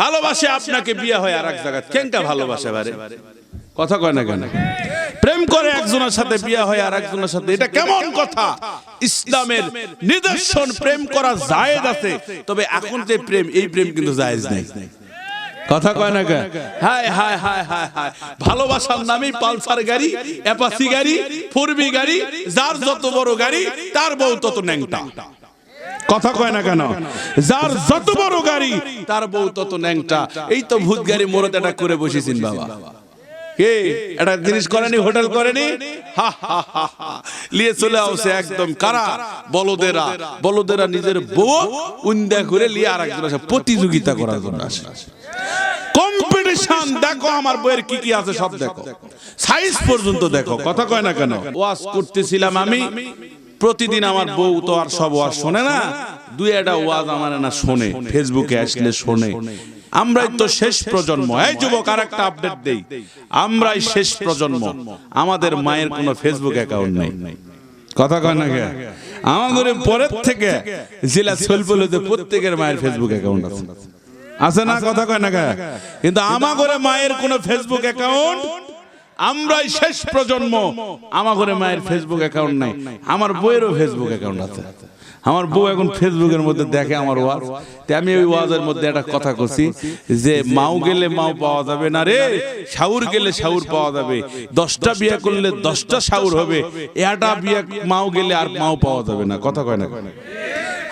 ভালোবাসে আপনাকে, বিয়ে হয় আর এক জায়গায়, কেনটা ভালোবাসে বারে? কথা কয় না কেন? প্রেম করে একজনের সাথে, বিয়ে হয় আর একজনের সাথে, এটা কেমন কথা? ইসলামের নিদর্শন প্রেম করা জায়েজ আছে, তবে এখন যে প্রেম, এই প্রেম কিন্তু জায়েজ নাই। কথা কয় না কেন? হায় হায় হায় হায় হায়, ভালোবাসার নামে পালসার গাড়ি, অ্যাপাচি গাড়ি, ফোরবি গাড়ি, যার যত বড় গাড়ি তার বউ তত ন্যাংটা। কথা কয় না কেন? যার যত বড় গাড়ি তার বউ তত ন্যাংটা। এই তো ভূত গাড়ি মোরত এটা করে বসেছেন বাবা। কে এটা জিনিস করেনি, হোটেল করেনি, হা হা হা হা, লিয়ে চলে আসে একদম কারা? বলদেরা। বলদেরা নিজের বউ উন্দা করে লিয়ে আর একজনের সাথে প্রতিযোগিতা করার জন্য আসে। কম্পিটিশন দেখো, আমার বইয়ের কি কি আছে সব দেখো, সাইজ পর্যন্ত দেখো। কথা কয় না কেন? ওয়াজ করতেছিলাম আমি, প্রতিদিন আমার বউ তো আর সব ওয়াজ শোনে না, দুই একটা ওয়াজ আমার না শোনে, ফেসবুকে আসলে শোনে। আমরাই তো শেষ প্রজন্ম। এই যুবক, আর একটা আপডেট দেই, আমরাই শেষ প্রজন্ম, আমাদের মায়ের কোনো ফেসবুক অ্যাকাউন্ট নেই। কথা কয় না কে? আমাদের পরের থেকে জেলা সলবলতে প্রত্যেকের মায়ের ফেসবুক অ্যাকাউন্ট আছে, আছে না? কথা কয় না কে? কিন্তু আমাদের মায়ের কোনো ফেসবুক অ্যাকাউন্ট, আমরাই শেষ প্রজন্ম, আমাদের মায়ের ফেসবুক অ্যাকাউন্ট নাই। আমার বউয়েরও ফেসবুক অ্যাকাউন্ট আছে। আমার বউ এখন ফেসবুকের মধ্যে দেখে আমার ওয়াজ। আমি ওই ওয়াজের মধ্যে একটা কথা কইছি যে মাও গেলে মাও পাওয়া যাবে না রে, শাউর গেলে শাউর পাওয়া যাবে। 10টা বিয়ে করলে 10টা শাউর হবে, এটা বিয়ে মাও গেলে আর মাও পাওয়া যাবে না। কথা কয় না?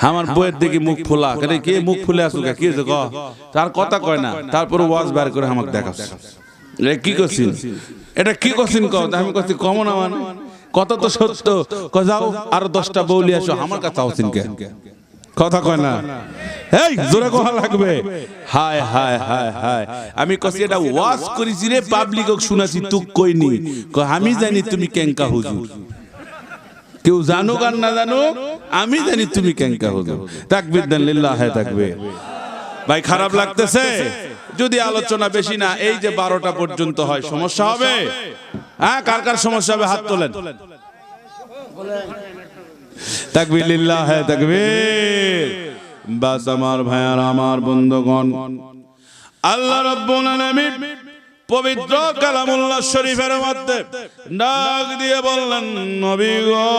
আমার বউয়ের দেখি মুখ ফোলা, কেন কে মুখ ফুলে আসুক, কি হয়েছে ক? তার কথা কয় না, তারপর ওয়াজ বের করে আমাকে দেখাচ্ছে, কি করছিস, এটা কি করছিস ক? আমি করছি কমন আমার কথা তো সত্য, যাও আরো 10টা বউ নিয়ে আসো, আমার কাছে আছেন কে? কথা কয় না? এই জোরে কথা লাগবে। হায় হায় হায় হায়, আমি কইছি এটা ওয়াজ করিছি রে, পাবলিকক শুনাছি, তুই কইনি। আমি জানি তুমি কেঙ্কা হুজুর, কেউ জানুক আর না জানুক, আমি জানি তুমি কেঙ্কা হুজুর। তাকবীর দেন, লিল্লাহে তাকবীর। ভাই খারাপ লাগতেছে যদি আলোচনা বেশি না, এই যে 12টা পর্যন্ত হয়, সমস্যা হবে? হ্যাঁ, কার কার সমস্যা হবে হাত তোলেন। তাকবীর, লিল্লাহে তাকবীর। বাস আমার ভাইয়ার, আমার বন্ধুগণ, আল্লাহ রাব্বুল আলামিন পবিত্র কালামুল্লাহ শরীফের মধ্যে ডাক দিয়ে বললেন, নবী গো,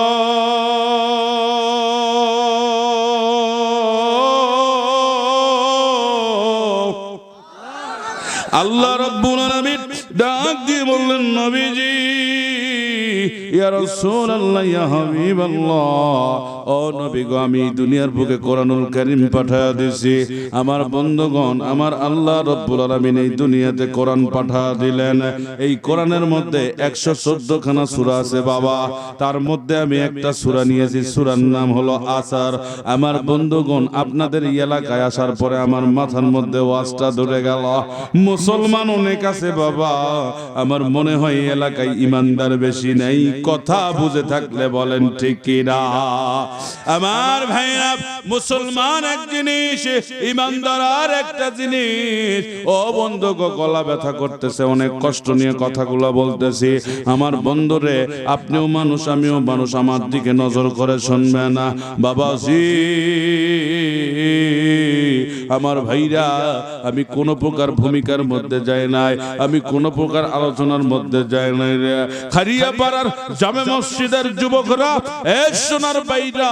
আল্লাহ রাব্বুল আলামিন ডাক দিয়ে বললেন, নবীজি, ইয়া রাসূলুল্লাহ, ইয়া হাবিবাল্লাহ, ও নবী গো, আমি দুনিয়ার বুকে কোরআনুল কারীম পাঠায়া দিয়েছি। আমার বন্ধুগণ, আমার আল্লাহ রাব্বুল আলামিন এই দুনিয়াতে কোরআন পাঠায়া দিলেন। এই কোরআনের মধ্যে 114 খানা সূরা আছে বাবা, তার মধ্যে আমি একটা সূরা নিয়েছি, সূরার নাম হলো আসর। আমার বন্ধুগণ, আপনাদের এই এলাকায় আসার পরে আমার মাথার মধ্যে ওয়াজটা ধরে গেল, মুসলমান অনেক আছে বাবা, আমার মনে হয় এই এলাকায় ইমানদার বেশি নেই। কথা বুঝে থাকলে বলেন ঠিক কি না? আমার ভাইরা, মুসলমান এক জিনিস, ইমানদার আর একটা জিনিস। ও বন্ধু গো, গলা ব্যথা করতেছে, অনেক কষ্ট নিয়ে কথাগুলো বলতেছি। আমার বন্ধুরে, আপনিও মানুষ, আমিও মানুষ, আমার দিকে নজর করে শুনবে না বাবাজি। আমার ভাইরা, আমি কোন প্রকার ভূমিকার মধ্যে যাই নাই, আমি কোন প্রকার আলোচনার মধ্যে যাই নাই রে। খারিয়া পাড়ার জামে মসজিদের যুবকরা, এ সোনার ভাইরা,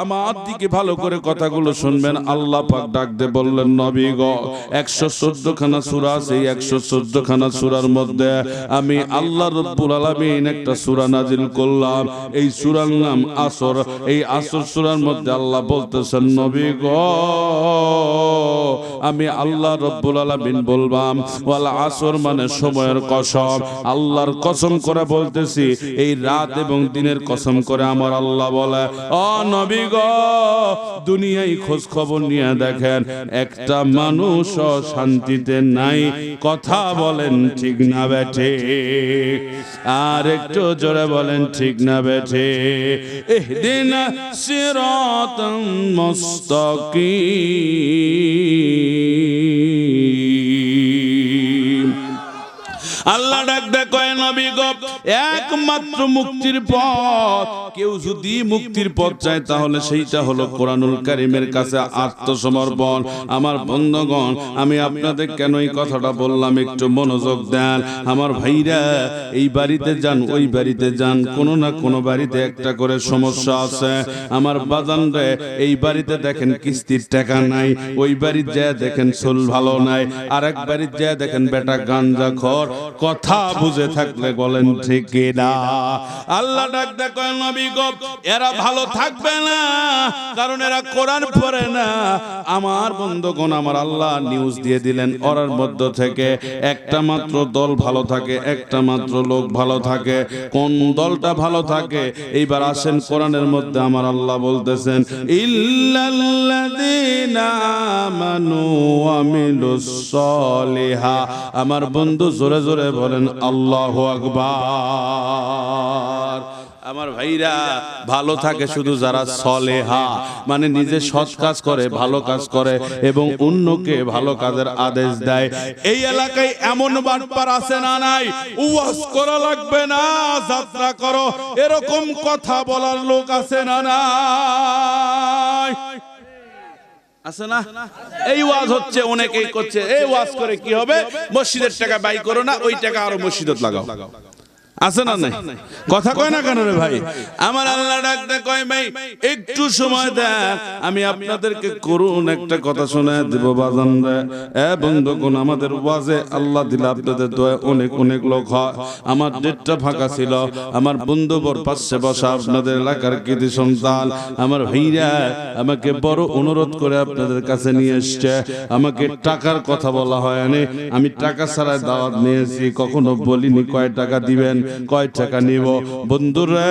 আমার দিকে ভালো করে কথাগুলো শুনবেন। আল্লাহ পাক ডাক দিয়ে বললেন, নবী গো, 114 খানা সূরা আছে, এই 114 খানা সূরার মধ্যে আমি আল্লাহ রাব্বুল আলামিন একটা সূরা নাজিল করলাম। এই সূরার নাম আসর। এই আসর সূরার মধ্যে আল্লাহ বলতেছেন, নবী গো, আমি আল্লাহ রাব্বুল আলামিন বলবাম, ওয়াল আসর মানে সময়ের কসম, আল্লাহর কসম করে বলতেছি, এই রাত এবং দিনের কসম করে আমার আল্লাহ বলে, ও নবী গো, দুনিয়ায় খোঁজ খবর নিয়ে দেখেন, একটা মানুষ শান্তিতে নাই। কথা বলেন ঠিক না বেঠে? আর একটু জোরে বলেন ঠিক না বেঠে? ইহদিনা সিরাতাল মুস্তাকিম। আল্লাহ ডাক দেয়, কয় নবী গো, একমাত্র মুক্তির পথ কেউ যদি মুক্তির পথ চায় তাহলে সেইটা হলো কোরআনুল কারীমের কাছে আত্মসমর্পণ। আমার বন্ধুগণ, আমি আপনাদের কেন এই কথাটা বললাম একটু মনোযোগ দেন। আমার ভাইরা, এই বাড়িতে যান, ওই বাড়িতে যান, কোনো না কোনো বাড়িতে একটা করে সমস্যা আছে। আমার বাজান রে, এই বাড়িতে দেখেন কিস্তির টাকা নাই, ওই বাড়িতে যায় দেখেন চুল ভালো নাই, আরেক বাড়িতে যায় দেখেন বেটা গাঞ্জাখোর। কথা বুঝে থাকলে বলেন ঠিক না? আল্লাহ ডাক দেখো নবী গো, এরা ভালো থাকবে না, কারণ এরা কোরআন পড়ে না। আমার বন্ধুগণ, আমার আল্লাহ নিউজ দিয়ে দিলেন, ওর মধ্য থেকে একটা মাত্র দল ভালো থাকে, একটা মাত্র লোক ভালো থাকে। কোন দলটা ভালো থাকে? এইবার আসেন কোরআনের মধ্যে আমার আল্লাহ বলতেছেন, ইল্লাল্লাযীনা আমানু ওয়া আমিলুস সলিহা। আমার বন্ধু জোরে জোরে বলেন আল্লাহু আকবার। আমার ভাইরা, ভালো থাকে শুধু যারা সলেহা, মানে নিজে সৎ কাজ করে, ভালো কাজ করে এবং অন্যকে ভালো কাজের আদেশ দেয়। এই এলাকায় এমন বাটপার আছে না নাই? ওয়াজ করা লাগবে না, যাত্রা করো, এরকম কথা বলার লোক আছে না নাই? আছে না? এই ওয়াজ হচ্ছে, অনেকেই করছে। এই ওয়াজ করে কি হবে? মসজিদের টাকা ব্যয় করো না, ওই টাকা আরো মসজিদত লাগাও। আছে না নাই? কথা কয় না কেন রে ভাই? আমার আল্লাহ ডাকতে কয়, ভাই একটু সময় দেন, আমি আপনাদেরকে করুন একটা কথা শোনায় দেব বাজান রে। বন্ধুগণ, আমাদের ওয়াজে আল্লাহ দিলে আপনাদের দোয়া অনেক অনেক লোক হয়। আমার ডেটটা ফাঁকা ছিল, আমার বন্ধুবর পাশে বসা আপনাদের এলাকার কৃতি সন্তান আমার ভাইরা আমাকে বড় অনুরোধ করে আপনাদের কাছে নিয়ে এসছে। আমাকে টাকার কথা বলা হয়নি, আমি টাকা ছাড়া দাওয়াত নিয়েছি, কখনো বলিনি কয় টাকা দিবেন, কয় টাকা নিব। বন্ধুরা,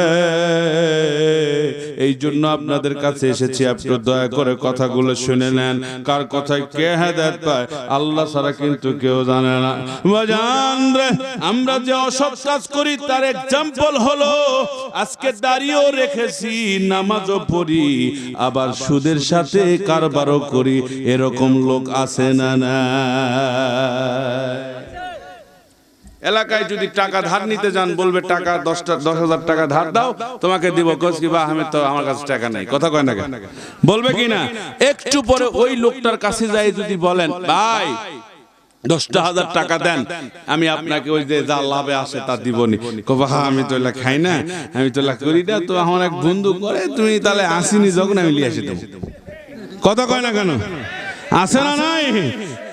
এই জন্য আপনাদের কাছে এসেছি, আপনি দয়া করে কথাগুলো শুনে নেন। কার কথায় কে হেদায়েত পায় আল্লাহ ছাড়া কিন্তু কেউ জানে না। বাজান রে, আমরা যে অসৎ কাজ করি তার এক্সাম্পল হলো আজকে দাঁড়িয়েও রেখেছি, নামাজও পড়ি, আবার সুদের সাথে কারবারও করি। এরকম লোক আছে না না? এলাকায় যদি টাকা ধার নিতে যান, বলবে টাকা 10,000 টাকা ধার দাও, তোমাকে দিব। কস কি বা আমি তো, আমার কাছে টাকা নাই। কথা কয় না কেন? বলবে কি না? একটু পরে ওই লোকটার কাছে যাই যদি বলেন, ভাই 10,000 টাকা দেন, আমি আপনাকে ওই যে যা লাভে আসে তা দিবনি। কবা হ্যাঁ, আমি তো এলা খাই না, আমি তো এলা করি না, তো আমার এক বন্ধু করে, তুমি তাহলে আসিনি যখন আমি লিয়ে আসি দেবো। কথা কয় না কেন? আছে না নাই?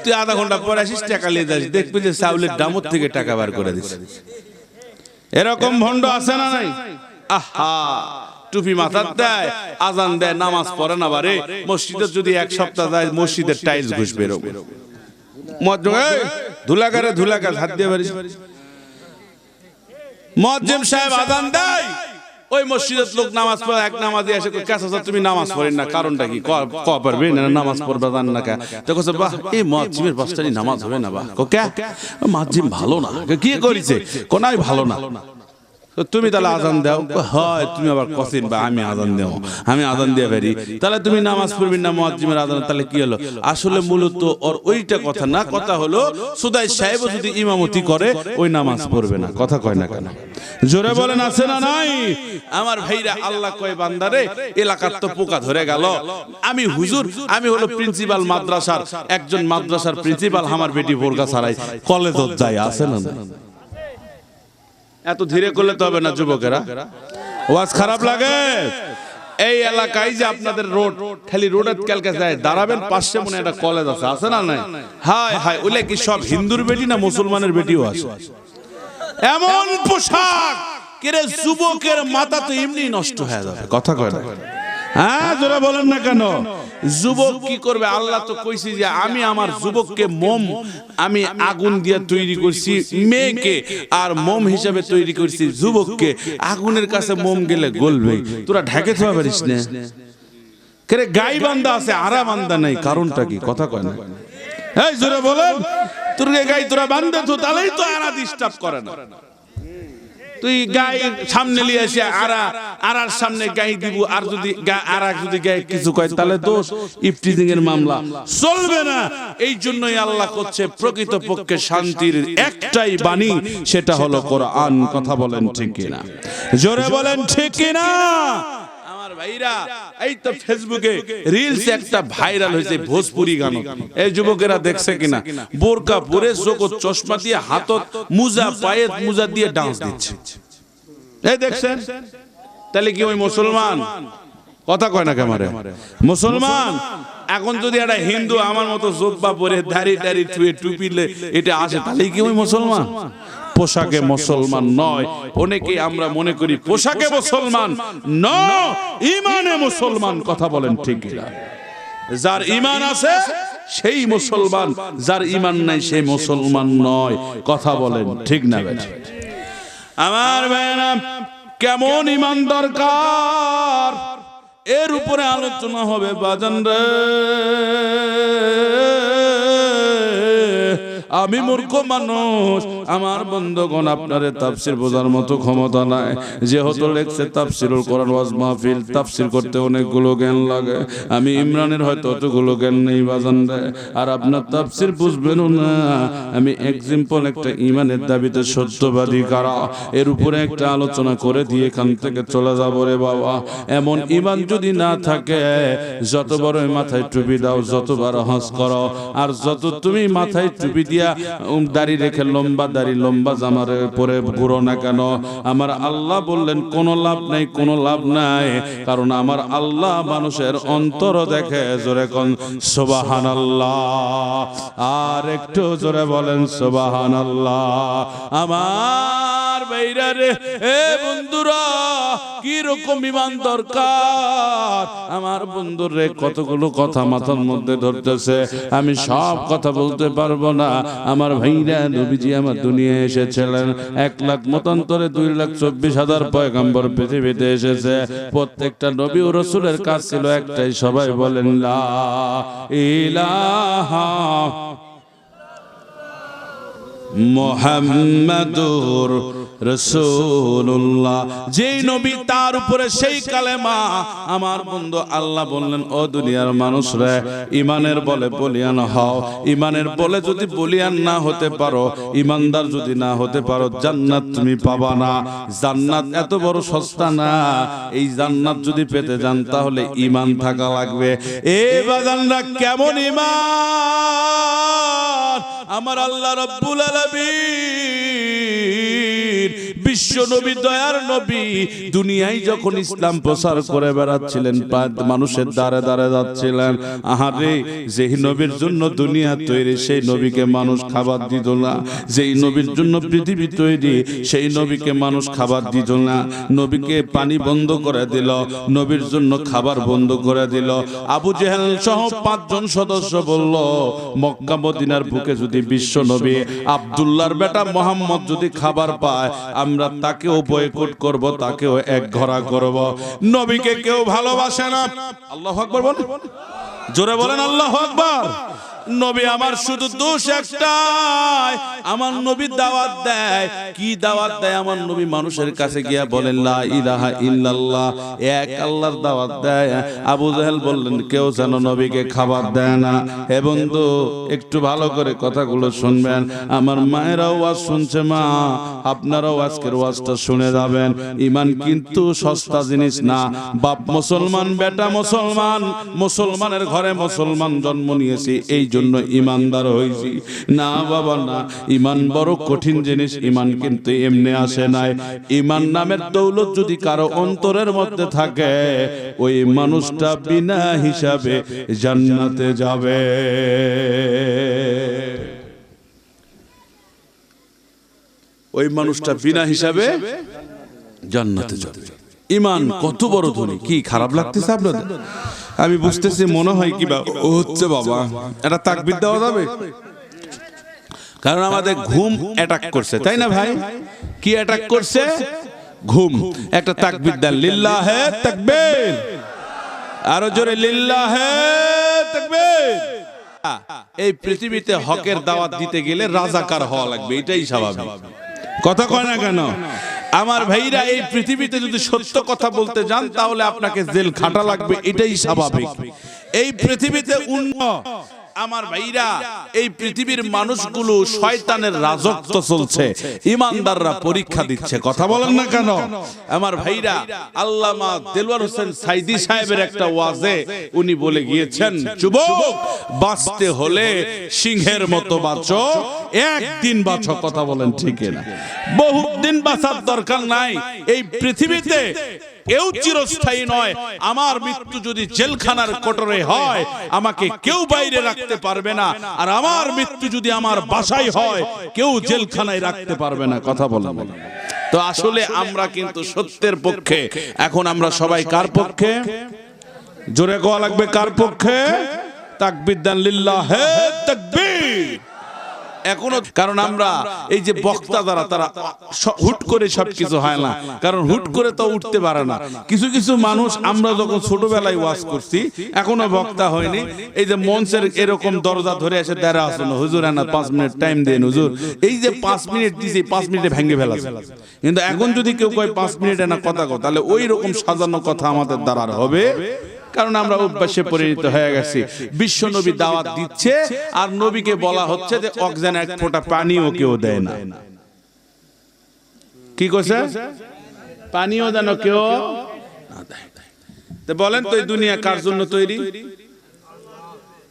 তুই আধা ঘন্টা পরে আসিস, টাকা নিয়ে যাস, দেখবি যে চাউলের দামর থেকে টাকা বার করে দিস। এরকম ভণ্ড আছে না নাই? আহা, টুপি মাথার দেয়, আজান দেয়, নামাজ পড়ে না। বারে মসজিদে যদি এক সপ্তাহ যায়, মসজিদের টাইলস ঘুষবে। ধুলাগারে ধুলাগার হাত দিয়ে পারিস। মুয়াজ্জিম সাহেব আজান দেয়, ওই মসজিদের লোক নামাজ পড়ে, এক নামাজি এসে কাছে, তুমি নামাজ পড়েন না, কারণটা কি? পারবে না, নামাজ পড়বে জান না কে? তো কইছে, বাহ, এই মুয়াজ্জিমের পাঁচটানি নামাজ হবে না। বাহ, কে? মুয়াজ্জিম ভালো না। কি করেছে? কোনাই ভালো না। তুমি তাহলে আজান দাও। হয়, তুমি আবার কসিন বা আমি আজান দেব, আমি আজান দিয়ে বেরি, তাহলে তুমি নামাজ পড়বি না মুয়াজ্জিমের আজান। তাহলে কি হলো? আসলে মূলত ওর ওইটা কথা না, কথা হলো সুদাই সাহেব যদি ইমামতি করে, ওই নামাজ পড়বে না। কথা কয় না কেন? জোরে বলেন আছে না নাই? আমার ভাইরা, আল্লাহ কয় বান্দারে, এলাকার তো পোকা ধরে গেল। আমি হুজুর, আমি হলো প্রিন্সিপাল মাদ্রাসার, একজন মাদ্রাসার প্রিন্সিপাল, আমার বেটি বোরকা ছাড়াই কলেজত যায়। আছে না? এত ধীরে করলে তো হবে না যুবকেরা, ওয়াজ খারাপ লাগে। এই এলাকায় যে আপনাদের রোড, খালি রোডের কালকে যায় দাঁড়াবেন, পাশে মনে একটা কলেজ আছে। আছে না নাই? হায় হায়, ওইলে কি সব হিন্দুর বেটি না মুসলমানের বেটিও আছে? এমন পোশাক কেরে, যুবকের মাথা তো এমনি নষ্ট হয়ে যাবে। কথা কয় না? হ্যাঁ, জোরে বলেন না কেন? যুবক কি করবে? আল্লাহ তো কইছি যে আমি আমার যুবককে মোম, আমি আগুন দিয়ে তৈরি করছি মেয়েকে, আর মোম হিসাবে তৈরি করছি যুবককে। আগুনের কাছে মোম গেলে গলবে, তোরা ঢেকে থাকতে পারিস না। কেরে গাই বান্দা আছে, আরা বান্দা নাই, কারণটা কি? কথা কয় না? এই জোরে বলেন, তোর গাই তোরা বান্দা তো, তাহলেই তো আরা ডিস্টার্ব করে না। তুই গাই সামনে নিয়ে এসে আর সামনে গাই দিব, আর যদি আর যদি গাই কিছু কয় তাহলে দোষ, ইফতিজিং এর মামলা চলবে না। এই জন্যই আল্লাহ করছে প্রকৃতপক্ষে শান্তির একটাই বাণী, সেটা হলো কোরআন। কথা বলেন ঠিক কিনা? জোরে বলেন ঠিক কিনা? আমার ভাইরা, এই তো ফেসবুকে রিলস একটা ভাইরাল হয়েছে ভোজপুরি গান। এই যুবকেরা দেখছে কিনা? বোরকা পরে চোখে চশমা দিয়ে হাতত মুজা, পায়ে মুজা দিয়ে ডান্স দিচ্ছে। এই দেখছেন? তাহলে কি ওই মুসলমান? কথা কয় না কেমন মুসলমান? এখন যদি একটা হিন্দু আমার মতো জোব্বা পরে দাড়ি টাড়ি ছুঁয়ে টুপিলে এটা আসে, তাহলে কি ওই মুসলমান? পোশাকে মুসলমান নয়। অনেকেই আমরা মনে করি পোশাকে মুসলমান নয়, ঈমানে মুসলমান। কথা বলেন ঠিক কিনা? যার ঈমান আছে সেই মুসলমান, যার ঈমান নাই সেই মুসলমান নয়। কথা বলেন ঠিক না বেটা? আমার ভাইরা, কেমন ঈমান দরকার এর উপরে আলোচনা হবে বাজান রে। আমি মূর্খ মানুষ, আমার বন্ধুগণ, আপনারে তাফসীর বোঝার মতো ক্ষমতা নাই। যেহেতু লেখছে তাফসীরুল কোরআন ওয়াজ মাহফিল, তাফসীর করতে অনেকগুলো জ্ঞান লাগে। আমি ইমরানের হয়তো অতগুলো জ্ঞান নেই বাজান রে, আর আপনার তাফসীর বুঝবেনও না। আমি এক্সাম্পল একটা ঈমানের দাবিতে সত্যবাদী কারা, এর উপরে একটা আলোচনা করে দিয়ে এখান থেকে চলে যাব রে বাবা। এমন ঈমান যদি না থাকে, যত বড় মাথায় টুপি দাও, যতবার হজ করো, আর যত তুমি মাথায় টুপি দিয়া দাড়ি রেখে লম্বা দাড়ি লম্বা জামার পরে ঘুরো না কেন, আমার আল্লাহ বললেন কোনো লাভ নাই, কোনো লাভ নাই। কারণ আমার আল্লাহ মানুষের অন্তর দেখে। জোরে কোন সুবহানাল্লাহ, আর একটু জোরে বলেন সুবহানাল্লাহ। আমার ভাইরা রে, এ বন্ধুরা, কি রকম ঈমান দরকার আমার বন্ধুর রে। কতগুলো কথা মাথার মধ্যে ধরতেছে, আমি সব কথা বলতে পারবো না। আমার ভাইরা, নবীজি আমার দুনিয়ায় এসেছিলেন 1 লাখ মতান্তরে 2,24,000 পয়গম্বর পৃথিবীতে এসেছে। প্রত্যেকটা নবী ও রাসূলের কাজ ছিল একটাই, সবাই বলেন লা ইলাহা মুহাম্মাদুর রাসূলুল্লাহ। যেই নবী তার উপরে সেই কালেমা। আমার বন্ধু, আল্লাহ বললেন, ও দুনিয়ার মানুষরা, ঈমানের বলে বলিয়ান হও। ঈমানের বলে যদি বলিয়ান না হতে পারো, ঈমানদার যদি না হতে পারো, জান্নাত তুমি পাবা না। জান্নাত এত বড় সস্তা না। এই জান্নাত যদি পেতে যান তাহলে ঈমান থাকা লাগবে। এই বাজানরা, কেমন ঈমান আমার আল্লাহ রাব্বুল আলামিন বিশ্ব নবী, দয়ার নবী, দুনিয়ায় যখন ইসলাম প্রচার করে বেড়াচ্ছিলেন, মানুষের দ্বারে দ্বারে যাচ্ছিলেন, আহারে, যেই নবীর জন্য দুনিয়া তৈরি, সেই নবীকে মানুষ খাবার দিত না। যেই নবীর জন্য পৃথিবী তৈরি, সেই নবীকে মানুষ খাবার দিত না। নবীকে পানি বন্ধ করে দিল, নবীর জন্য খাবার বন্ধ করে দিল। আবু জেহেল সহ 5 জন সদস্য বলল, মক্কা মদিনার বুকে যদি বিশ্ব নবী আব্দুল্লাহর বেটা মোহাম্মদ যদি খাবার পায়, আমরা তাকেও বয়কট করব, তাকেও এক ঘোড়া করব। নবীকে কেউ ভালোবাসে না। আল্লাহু আকবার বলেন, জোরে বলেন আল্লাহু আকবার। নবী আমার শুধু দোষ একটাই, আমার নবী দাওয়াত দেয়। কি দাওয়াত দেয়? আমার নবী মানুষের কাছে গিয়া বলেন লা ইলাহা ইল্লাল্লাহ, এক আল্লাহর দাওয়াত দেয়। আবু জাহেল বললেন, কেউ যেন নবীকে খাবার দেয় না। হে বন্ধু, একটু ভালো করে কথাগুলো শুনবেন। আমার মায়েরাও ওয়াজ শুনছে, মা আপনারাও আজকের ওয়াজটা শুনে যাবেন। ঈমান কিন্তু সস্তা জিনিস না। বাপ মুসলমান, বেটা মুসলমান, মুসলমানের ঘরে মুসলমান জন্ম নিয়েছি, এই জন্য ইমানদার হয়েছি না বাবা না। ঈমান বড় কঠিন জিনিস। ঈমান কিন্তু এমনি আসে নাই। ঈমান নামের দৌলত যদি কারো অন্তরের মধ্যে থাকে, ওই মানুষটা বিনা হিসাবে জান্নাতে যাবে। ওই মানুষটা বিনা হিসাবে জান্নাতে যাবে। ঈমান কত বড় ধনী! কি খারাপ লাগতেছে আপনাদের? আমি বুঝতেছি, মনে হয় কি হচ্ছে বাবা, এটা তাকবীর দেওয়া যাবে? কারণ আমাদের ঘুম অ্যাটাক করছে, তাই না ভাই? কি অ্যাটাক করছে? ঘুম। একটা তাকবীর দেন, লিল্লাহে তাকবীর। আরো জোরে, লিল্লাহে তাকবীর। এই পৃথিবীতে হকের দাওয়াত দিতে গেলে রাজাকার হওয়া লাগবে, এটাই স্বাভাবিক। কথা কয় না কেন? আমার ভাইরা, এই পৃথিবীতে যদি সত্য কথা বলতে যান তাহলে আপনাকে জেল খাটা লাগবে, এটাই স্বাভাবিক। এই পৃথিবীতে আমার ভাইরা, এই পৃথিবীর মানুষগুলো শয়তানের রাজত্ব চলছে, ইমানদাররা পরীক্ষা দিচ্ছে। কথা বলেন না কেন আমার ভাইরা? আল্লামা দেলওয়ার হোসেন সাইদি সাহেবের একটা ওয়াজে উনি বলে গিয়েছেন, যুবক বাঁচতে হলে সিংহের মতো বাঁচো, একদিন বাঁচো। কথা বলেন ঠিক না? বহুদিন বাঁচার দরকার নাই। এই পৃথিবীতে কেউ চিরস্থায়ী নয়। আমার মৃত্যু যদি জেলখানার কোটরে হয়, আমাকে কেউ বাইরে রাখতে পারবে না। আর আমার মৃত্যু যদি আমার বাসায় হয়, কেউ জেলখানায় রাখতে পারবে না। কথা বলেন। তো আসলে আমরা কিন্তু সত্যের পক্ষে। এখন আমরা সবাই কার পক্ষে? জোরে কোয়া লাগবে, কার পক্ষে? তাকবীর দেন, লিল্লাহে তাকবীর। এখনো, কারণ আমরা এই যে বক্তা যারা, তারা হুট করে সবকিছু হয় না, কারণ হুট করে তো উঠতে পারে না। কিছু কিছু মানুষ, আমরা যখন ছোটবেলায় ওয়াজ করছি, এখনো বক্তা হয়নি, এই যে মঞ্চের এরকম দরজা ধরে এসে দাঁড়া আসুন, হুজুর না 5 মিনিট টাইম দেন হুজুর। এই যে 5 মিনিট দিয়েছি, 5 মিনিটে ভেঙে ফেলাছে। কিন্তু এখন যদি কেউ কয় 5 মিনিটে না কথা কো, তাহলে ওই রকম সাজানো কথা আমাদের দ্বারা হবে, কারণ আমরা অভ্যাসে পরিণত হয়ে গেছি। বিশ্ব নবী দাওয়াত দিচ্ছে, আর নবীকে বলা হচ্ছে যে অক্সিজেন এক ফোঁটা পানিও কেউ দেয় না। কি কইছে? পানিও যেন কেউ না দেয়। তো বলেন তো, এই দুনিয়া কার জন্য তৈরি?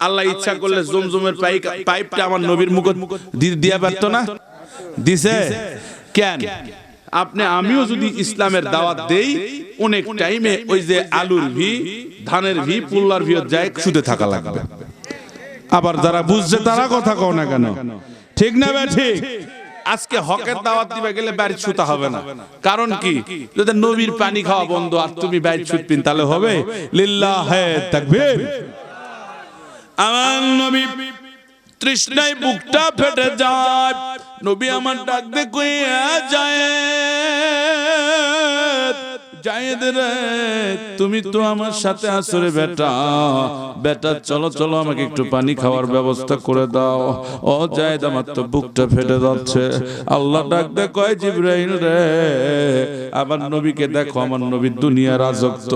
আল্লাহ ইচ্ছা করলে জমজমের পাইপটা আমার নবীর মুখ দিয়া পারতো না? দিছে কেন? আমিও যদি ইসলামের দাওয়াত দেই, অনেক টাইমে ওই যে আলুর ভি, ধানের ভি, পুল্লার ভি যায়, শুতে থাকা লাগবে। আবার যারা বুঝছে তারা কথা কও না কেন? ঠিক না ভাই? ঠিক। আজকে হকের দাওয়াত দিবে গেলে বাড়ি ছুতা হবে না। কারণ কি? যদি নবীর পানি খাওয়া বন্ধ আর তুমি বাড়ি ছুটপিন, তাহলে হবে? লিল্লাহে তাকবীর। আমার নবী তৃষ্ণায় বুকটা ফেটে যায়, নবী আমার ডাক দে কইয়া যায়, জায়েদ রে তুমি তো আমার সাথে আছো রে বেটা, বেটা চলো চলো আমাকে একটু পানি খাওয়ার ব্যবস্থা করে দাও। ও জায়েদ আমার তো বুকটা ফেটে যাচ্ছে। আল্লাহ ডাক দে কয়, জিবরাইল রে আমার নবীকে দেখো, আমার নবী দুনিয়ার রাজত্ব,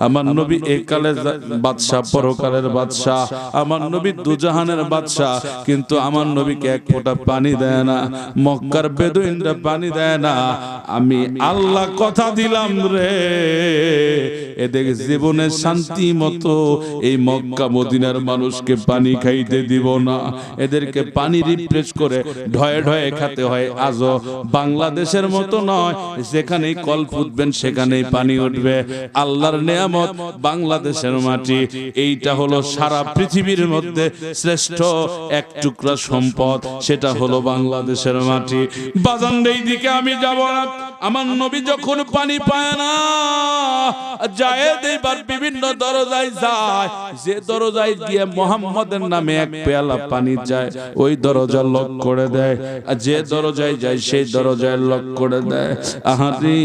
আমার নবী একালের বাদশা, পরকালের বাদশা, আমার নবী দুজাহানের বাদশা, কিন্তু আমার নবীকে এক ফোঁটা পানি দেয় না, মক্কার বেদুইনরা পানি দেয় না। আমি আল্লাহ কথা দিলাম রে, এদের জীবনে শান্তি মতো এই মক্কা মদিনার মানুষকে পানি খাইতে দিব না, এদেরকে পানি রিফ্রেশ করে ঢয়ে ঢয়ে খেতে হয়। আজও বাংলাদেশের মতো নয়, যেখানেই কল ফুটবেন সেখানেই পানি উঠবে। আল্লাহর নেয়ামত বাংলাদেশের মাটি, এইটা হলো সারা পৃথিবীর মধ্যে শ্রেষ্ঠ এক টুকরা সম্পদ, সেটা হলো বাংলাদেশের মাটি। বাজান এই দিকে আমি যাব না। আমার নবী যখন পানি পায় না, জায়েদ এবার বিভিন্ন দরজায় যায়, যে দরজায় গিয়ে মুহাম্মদের নামে এক পেয়ালা পানি যায়, ওই দরজা লক করে দেয়, আর যে দরজায় যায় সেই দরজায় লক করে দেয়। আহারে,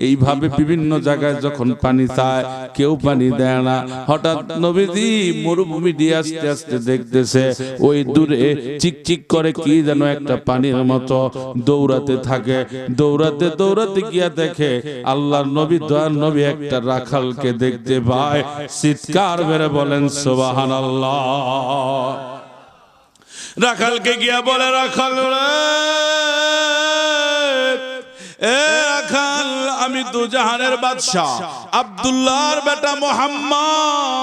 এইভাবে বিভিন্ন জায়গায় যখন পানি চায় কেউ পানি দেয় না। হঠাৎ নবীজি মরুভূমি দিয়ে আস্তে আস্তে দেখতেছে, ওই দূরে চিকচিক করে কি যেন একটা পানির মতো দৌড়াতে থাকে। দৌড়াতে দৌড়াতে গিয়া দেখে আল্লাহর নবী, দয়ার নবী একটা রাখালকে দেখতে পায়। চিৎকার মেরে বলেন সুবহানাল্লাহ। রাখালকে গিয়া বলে, রাখাল রে, এ রাখাল, আমি দুজাহানের বাদশা আব্দুল্লাহর বেটা মুহাম্মদ,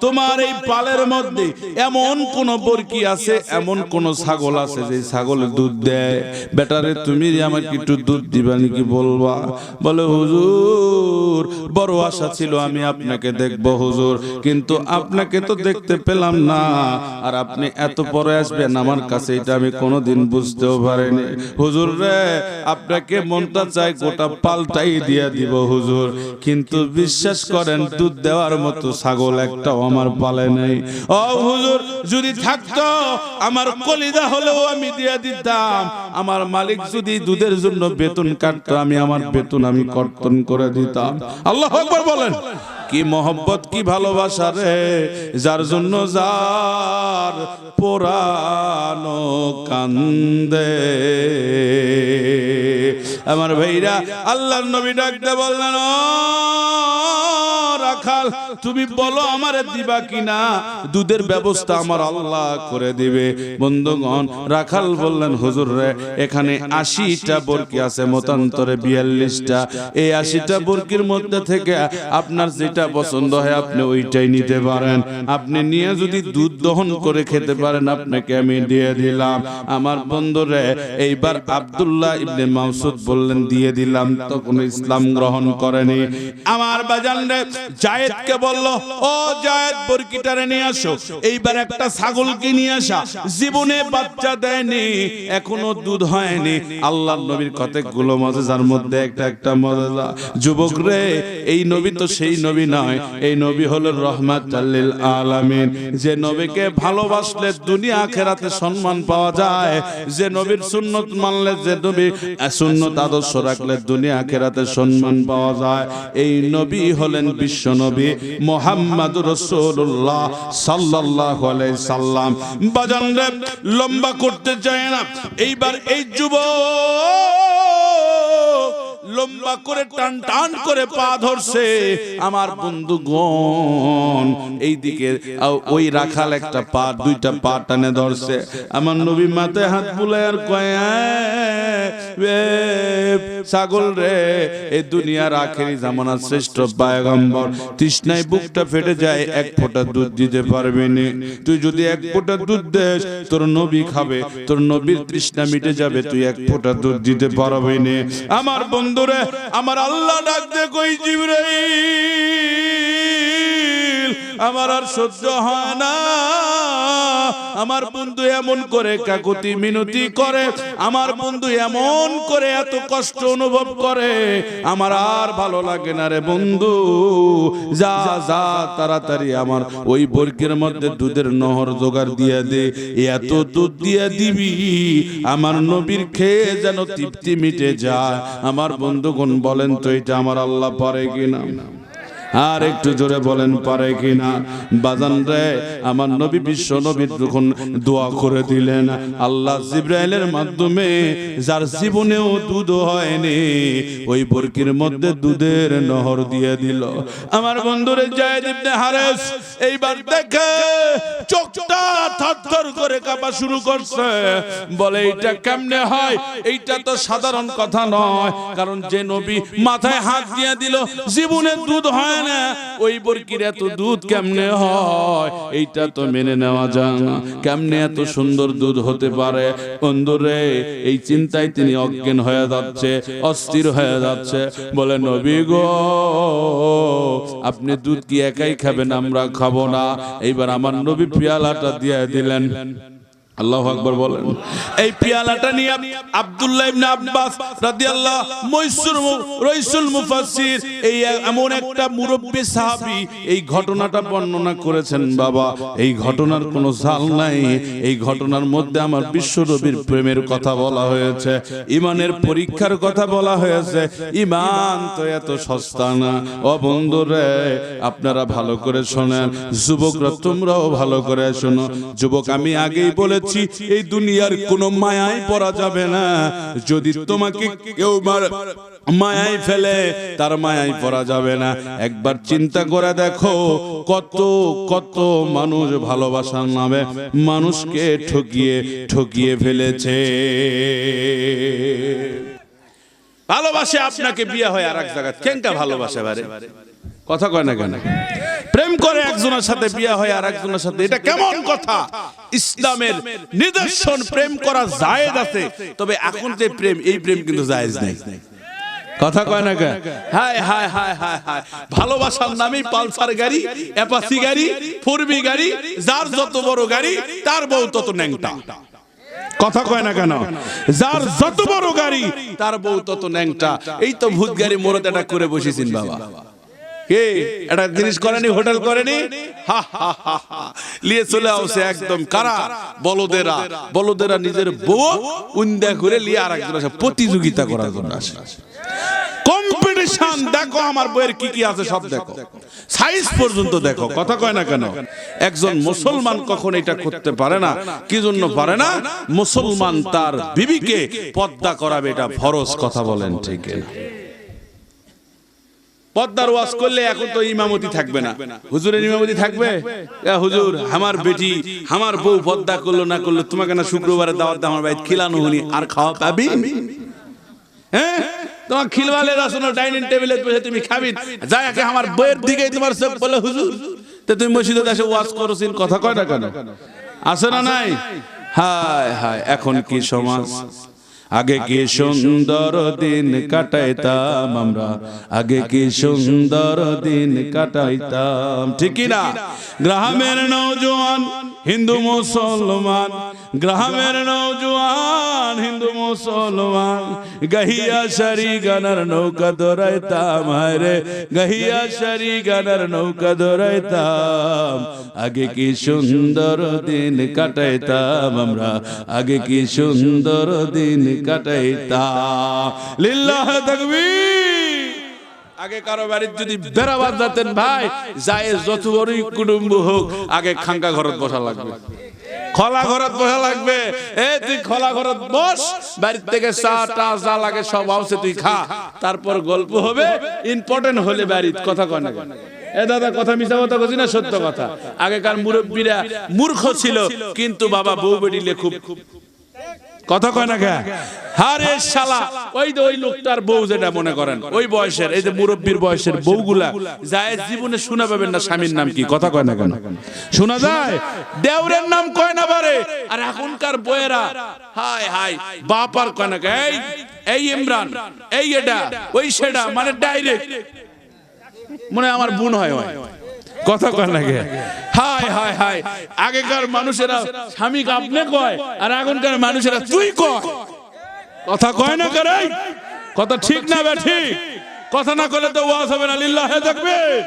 তোমার এই পালের মধ্যে এমন কোন বরকি আছে, এমন কোন ছাগল আছে যে ছাগলের দুধ দেয়? বেটারে তুমি আমাকে একটু দুধ দিবা নাকি বলবা? বলে, হুজুর বড় আশা ছিল আমি আপনাকে দেখবো হুজুর, কিন্তু আপনাকে তো দেখতে পেলাম না, আর আপনি এত পরে আসবেন আমার কাছে, এটা আমি কোনোদিন বুঝতেও পারিনি। হুজুর রে, আপনাকে মনটা চাই গোটা পাল্টাই দিয়া দিব হুজুর, কিন্তু বিশ্বাস করেন দুধ দেওয়ার মতো ছাগল একটাও আমার পালে নেই। ও হুজুর, যদি থাকতো আমার কলিজা হলেও আমি দিয়া দিতাম। আমার মালিক যদি দুধের জন্য বেতন কাটতো, আমি আমার বেতন আমি কর্তন করে দিতাম। আল্লাহু আকবার বলেন। কি মহব্বত, কি ভালোবাসা রে, যার জন্য যার পোরানো কান্দে। আমার ভাইরা আল্লাহর নবী ডাকতে বললেন, ও রাখাল, তুমি বলো আমারে দিবা কিনা, দুধের ব্যবস্থা আমার আল্লাহ করে দিবে। বন্ধুগণ, রাখাল বললেন, হুজুর রে, এখানে 80টা বরকি আছে, মতান্তরে 42টা। এই 80টা বরকির মধ্যে থেকে আপনার যেটা পছন্দ হয় আপনি ওইটাই নিতে পারেন। আপনি নিয়ে যদি দুধ দহন করে খেতে পারেন আপনাকে আমি দিয়ে দিলাম। আমার বন্ধুরে, এইবার আব্দুল্লাহ ইবনে মাসউদ বললেন, দিয়ে দিলাম। তখন ইসলাম গ্রহণ করেনি। আমার বাজান রে জায়েদকে বলল, ও জায়েদ, বরকিটারে নিয়ে আসো। এইবার একটা ছাগলকে নিয়ে আসা, জীবনে বাচ্চা দেয়নি, এখনো দুধ হয়নি। আল্লাহর নবীর কতগুলো মুজিজার মধ্যে একটা মুজিজা। যুবক রে, এই নবী তো সেই নবী নয়, এই নবী হলো রাহমাতুল লিল আলামিন। যে নবীকে ভালোবাসলে দুনিয়া আখিরাতে সম্মান পাওয়া যায়, যে নবীর সুন্নাত মানলে, যে নবীর সুন্নাত আদর্শ রাখলে দুনিয়া আখিরাতে সম্মান পাওয়া যায়, এই নবী হলেন বিশ্ব নবী মুহাম্মদুর রাসূলুল্লাহ সাল্লাল্লাহু আলাইহি সাল্লাম। বাজান রে, লম্বা করতে চায় না। এইবার এই যুবক লম্বা করে টান টান করে পা ধরছে। আমার বন্ধুগণ, এইদিকে ওই রাখাল একটা পা, দুইটা পা টানে ধরছে। আমার নবী মাথায় হাত বুলায় আর কয়, ছাগল রে, এই দুনিয়ার আখেরি জামানার শ্রেষ্ঠ পয়গম্বর, তৃষ্ণায় বুকটা ফেটে যায়, এক ফোঁটা দুধ দিতে পারবি না। তুই যদি এক ফোঁটা দুধ দেস, তোর নবী খাবে, তোর নবীর তৃষ্ণা মিটে যাবে, তুই এক ফোঁটা দুধ দিতে পারবি না। আমার বন্ধুরে, আমার আল্লাহ ডাক দে, কই জিবরাইল, আমার আর সহ্য হয় না। আমার বন্ধু এমন করে কাকুতি মিনতি করে, আমার বন্ধু এমন করে এত কষ্ট অনুভব করে, আমার আর ভালো লাগে না রে বন্ধু। যা যা, তাড়াতাড়ি আমার ওই বরকির মধ্যে দুধের নহর জোগাড় দিয়ে দে, এত দুধ দিয়ে দিবি আমার নবীর খেয়ে যেন তৃপ্তি মিটে যায়। আমার বন্ধুগণ, বলেন তো এটা আমার আল্লাহ পারে কিনা? আর একটু জোরে বলেন, পারে কিনা? বাজান রে, আমার নবী বিশ্ব নবী যখন দোয়া করে দিলেন, আল্লাহ জিবরাইলের মাধ্যমে যার জীবনেও দুধ হয়নি, ওই বরকির মধ্যে দুধের নহর দিয়ে দিল। আমার বন্ধুরে যায়েদ ইবনে হারেস এইবার দেখে চোখটা থরথর করে কাঁপা শুরু করছে। বলে, এইটা কেমনে হয়? এইটা তো সাধারণ কথা নয়, কারণ যে নবী মাথায় হাত দিয়ে দিল, জীবনে দুধ হয় না, ওই বরকির এত দুধ কেমনে হয়? এইটা তো মেনে নেওয়া যায় না। কেমনে এত সুন্দর দুধ হতে পারে? বন্ধুরে, এই চিন্তায় তিনি অজ্ঞান হয়ে যাচ্ছে, অস্থির হয়ে যাচ্ছে। বলে, নবী গো, আপনি দুধ কি একাই খাবেন? আমরা খাবো না। এইবার আমার নবী পেয়ালাটা দিয়ে দিলেন। আল্লাহু আকবার বলেন। এই পেয়ালাটা নিয়ে আব্দুল্লাহ ইবনে আব্বাস রাদিয়াল্লাহু রাইসুল মুফাসসির, এই এমন একটা মুরব্বি সাহাবী এই ঘটনাটা বর্ণনা করেছেন। বাবা, এই ঘটনার কোনো জাল নাই। এই ঘটনার মধ্যে আমার বিশ্বনবীর প্রেমের কথা বলা হয়েছে, ইমানের পরীক্ষার কথা বলা হয়েছে। ইমান তো এত সস্তা না। ও বন্ধুরে, আপনারা ভালো করে শোনেন, যুবকরা তোমরাও ভালো করে শোনো। যুবক, আমি আগেই বলেছি, এই দুনিয়ার কোন মায়ায় পড়া যাবে না। যদি তোমাকে কেউ মায়ায় ফেলে, তার মায়ায় পড়া যাবে না। একবার চিন্তা করে দেখো, কত কত মানুষ ভালোবাসার নামে মানুষকে ঠকিয়ে ফেলেছে। ভালোবাসে আপনাকে, বিয়ে হয় আর এক জায়গায়, কেনটা ভালোবাসে বারে? কথা কয় না কেন? প্রেম করে একজনের সাথে, বিয়ে হয় আর একজনের সাথে, এটা কেমন কথা? ইসলামের নিদর্শন, প্রেম করা জায়েজ আছে, তবে এখন যে প্রেম, এই প্রেম কিন্তু জায়েজ নাই। কথা কয় না কেন? হায় হায় হায় হায় হায়, ভালোবাসার নামে পালসার গাড়ি, অ্যাপাচি গাড়ি, ফোরবি গাড়ি, যার যত বড় গাড়ি তার বউ তত ন্যাংটা। কথা কয় না কেন? যার যত বড় গাড়ি তার বউ তত ন্যাংটা। এই তো ভূত গাড়ি মোরত এটা করে বসেছেন বাবা। কে এটা জিনিস করেনি? হোটেল করেনি? লিয়ে চলে আসে একদম কারা? বলদেরা নিজের বউ উন্দা করে লিয়ে আর একজন আসে প্রতিযোগিতা করার জন্য আসে। কম্পিটিশন দেখো, আমার বইয়ের কি কি আছে সব দেখো, সাইজ পর্যন্ত দেখো। কথা কয় না কেন? একজন মুসলমান কখন এটা করতে পারে না? কি জন্য পারে না? মুসলমান তার বিবিকে পর্দা করাবে, এটা ফরজ। কথা বলেন ঠিক না? পর্দার ওয়াজ করলে এখন তো ইমামতি থাকবে না, হুজুরের ইমামতি থাকবে। হুজুর আমার বেটি আমার বউ পর্দা করলো না করলো, তোমাকে না শুক্রবারে দাওয়াত আমার ভাই খিলানো হনি আর খাওয়া পাবি? হ্যাঁ, তোমার খিলওয়ালে রাসুনো ডাইনিং টেবিলে বসে তুমি খাবি, যাকে আমার বইয়ের দিকে তোমার চোখ বলে হুজুর, তো তুমি মসজিদে এসে ওয়াজ করছিস। কথা কয় না কেন? আছে না নাই? হায় হায়, এখন কি সমাজ! আগে কি সুন্দর দিন কাটাইতাম আমরা, আগে কি সুন্দর দিন কাটাইতাম, ঠিক কি না? গ্রামের নওজোয়ান হিন্দু মুসলমান, গ্রামের নওজোয়ান হিন্দু মুসলমান, গহিয়া সারি গানার নৌকা দৌড়াইতাম, হায়রে গহিয়া সারি গানার নৌকা দৌড়াইতাম। আগে কি সুন্দর দিন কাটাইতাম আমরা, আগে কি সুন্দর দিন কাটাইতাম। লিল্লাহ তাকবীর। আগে কারো বাড়ির যদি বেড়াবাদ যাতেন ভাই, যায় যত বড়ই কুটুম্ব হোক, আগে খাঙ্কা ঘরত বসা লাগবে, খোলা ঘরত বসা লাগবে। এ তুই খোলা ঘরত বস, বাড়ির থেকে চা টা যা লাগে সব আছে তুই খা, তারপর গল্প হবে। ইম্পর্টেন্ট হলে বাড়ির। কথা কয় না? এ দাদা কথা মিছা কথা কইছি না, সত্য কথা। আগেকার মুরব্বীরা মূর্খ ছিল, কিন্তু বাবা বউ বেডিলে খুব। কথা কয় না কে? আরে শালা, ওই যে ওই লোকটার বউ যেটা মনে করেন ওই বয়সের, এই যে মুরব্বীর বয়সের বউগুলা যায় জীবনে শোনা পাবেন না স্বামীর নাম কি। কথা কয় না কেন? শোনা যায়? দেওরের নাম কয় না পারে। আর এখনকার বউয়েরা হাই হাই বাপ আর কয় না, এই এই ইমরান, এই এটা ওই সেটা, মানে ডাইরেক্ট মনে আমার বোন হয়। কথা কয় না কে? হায় হায় হায়, আগেকার মানুষেরা স্বামীকে আপনি কয়, আর এখনকার মানুষেরা তুই কয়। কথা কয় না করে? কথা ঠিক না বে ঠিক? কথা না করলে তো ওয়াজ হবে না। লিল্লাহে তাকবীর।